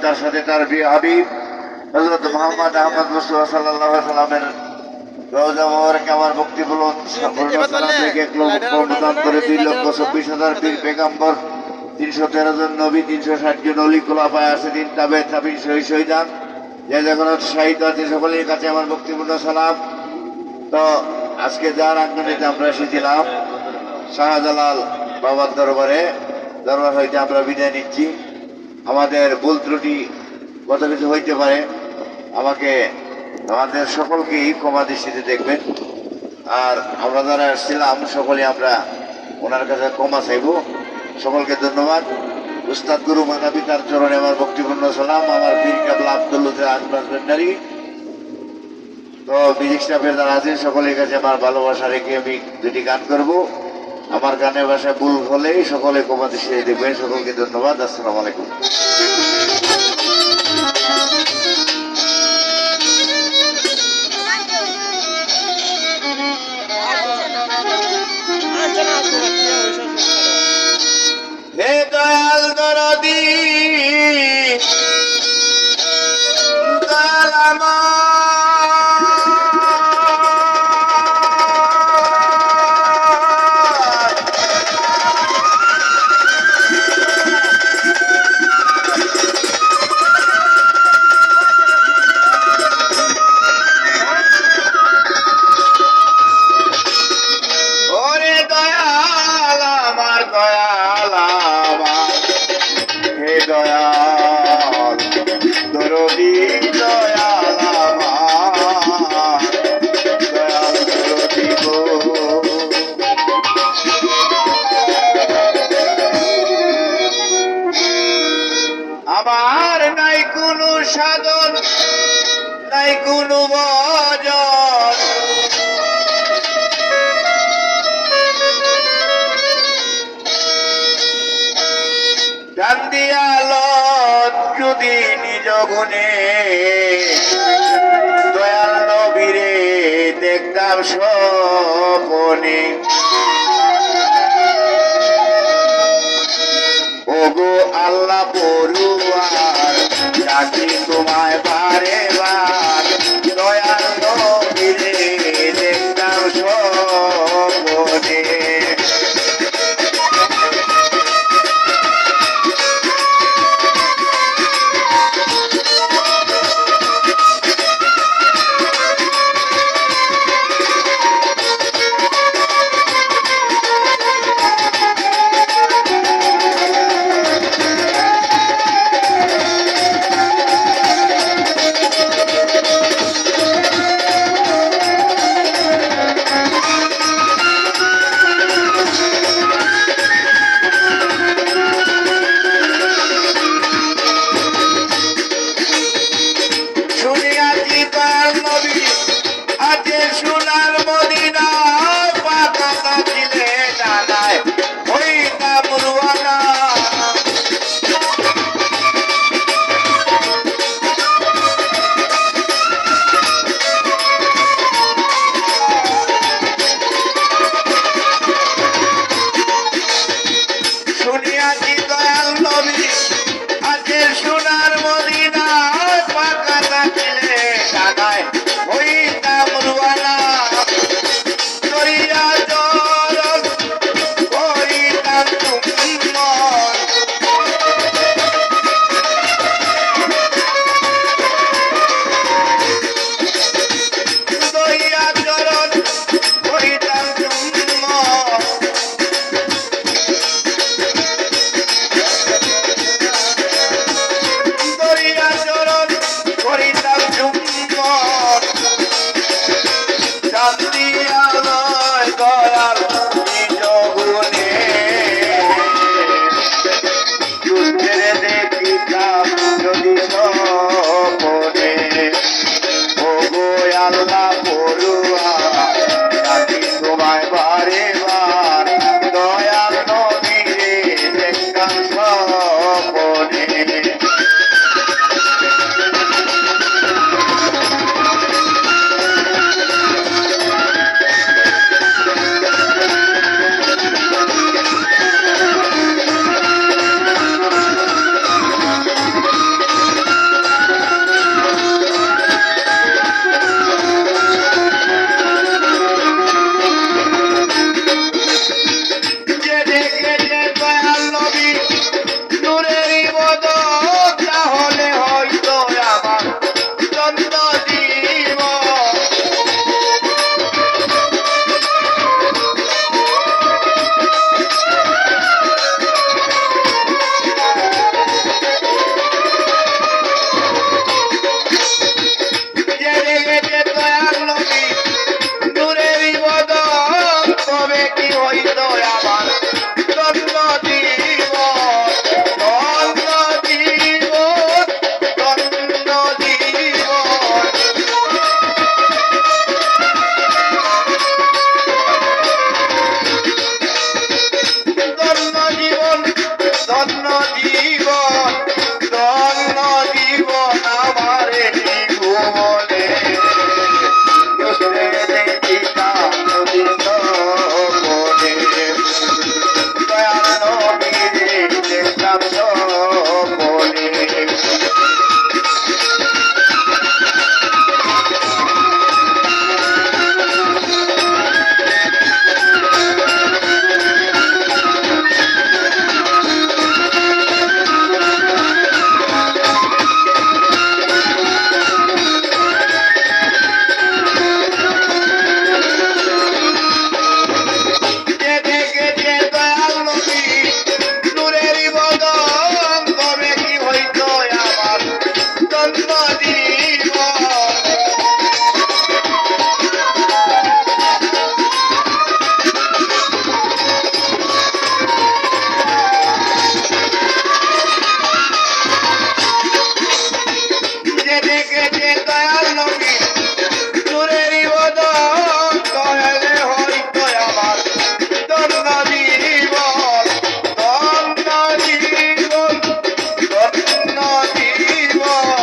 তার সাথে তার প্রিয় হাবিব হযরত মুহাম্মদ আহমদ মুস্তাফা সাল্লাল্লাহু আলাইহি সাল্লামের রওজা মোবারকে আমার বক্তব্য সালাম থেকে 1 লক্ষ প্রদান করে 2,24,000 বীর পেগম্বর 313 জন নবী 360 জন অলি খোলাফায়ে রাশিদিন তাবিঈন শহীদান যে যখন শহীদ আছে সকলের কাছে আমার বক্তব্য সালাম। তো আজকে যার আঙ্গনেতে আমরা এসেছিলাম শাহজালাল বাবার দরবার হইতে আমরা বিদায় নিচ্ছি। আমাদের ভুল ত্রুটি কত কিছু হইতে পারে, আমাদের সকলকেই ক্ষমা দৃষ্টিতে দেখবেন। আর আমরা যারা এসেছিলাম সকলে আমরা ওনার কাছে ক্ষমা চাইব। সকলকে ধন্যবাদ। উস্তাদ গুরু মাতা পিতার চরণে আমার ভক্তিপূর্ণ সালাম। আমার পীর কেবলা আব্দুল আজমাস ভান্ডারী তো মিউজিক স্টাফের যারা আছেন সকলের কাছে আমার ভালোবাসা রেখে আমি দুটি গান করব। আমার গানের ভাষায় ভুল হলেই সকলে ক্ষমা দৃষ্টিতে দেখবেন। সকলকে ধন্যবাদ। আসসালামু আলাইকুম। হে দয়াল দরদি দয়াল ওরে দয়াল আমার দয়াল হে দয়াল দরদি দয়াল আমার দয়াল দরদি গো আমার নাই কোনো সাধন নাই কোনো ভজন চান্দিয়ালত যদি নিজ গুণে দয়াল নবীরে দেখতাম স্বপনে ওগো আল্লাহ পড়ুয়ার ডাকি তোমায় বারে বার দয়াল নবীরে দেখতাম স্বপনে জন্ম জীবন যে দেখেছে দয়াল নবী নূরেরই বদন দয়ালে হইতো আমার ধন্য জীবন ধন্য জীবন ধন্য জীবন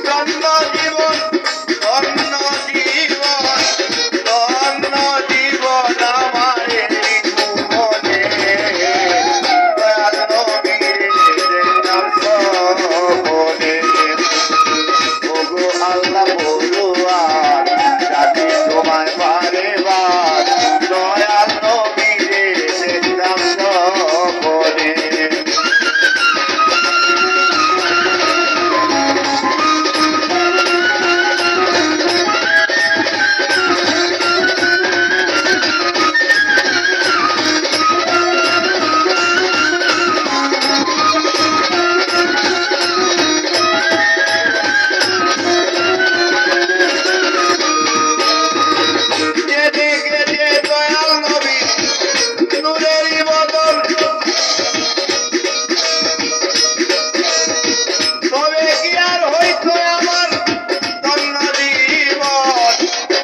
ধন্য জীবন ধন্য জীবন ধন্য জীবন আমারে জীবনে দয়াল নবীর দেখলাম সপনে ওগো আল্লাহ বলুয়ার জাতি তোমায় পারে বার দয়াল নবীর দেখলাম সপনে যে দেখেছে দয়াল নবী নূরেরই বদন তবে কি আর হইতো আমার ধন্য জীবন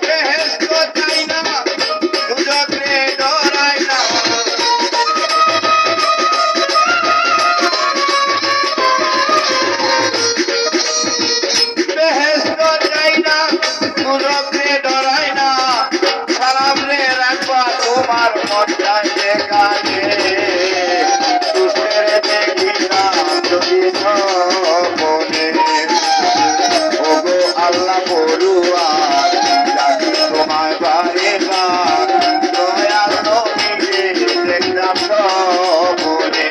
বেহেশত চাই না দুজকে ডরাই না বেহেশত চাই না দুজকে ডরাই না সালাম রে রাখবা তোমার মনটায় যেখানে দুষ্টের দেখি না যদি মনে ওগো আল্লাহ পড়ুয়ার জাতি তোমায় বারে বার দয়াল নবীকে দেখলাম সপনে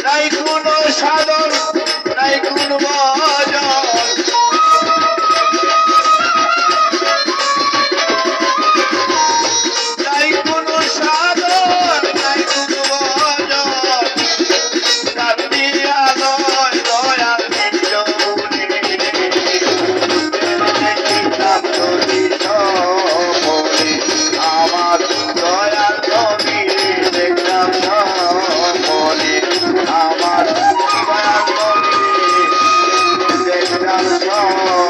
নাই কোনো সাধন নাই কোনো ভজন নাই কোনো সাধন নাই কোনো ভজন কান্দিয়া নয় দয়াল নিজমুনি দেখিতাম যদি সপনে আমার দয়াল নবী দেখলাম সপনে আমার দয়াল নবী দেখলাম সপনে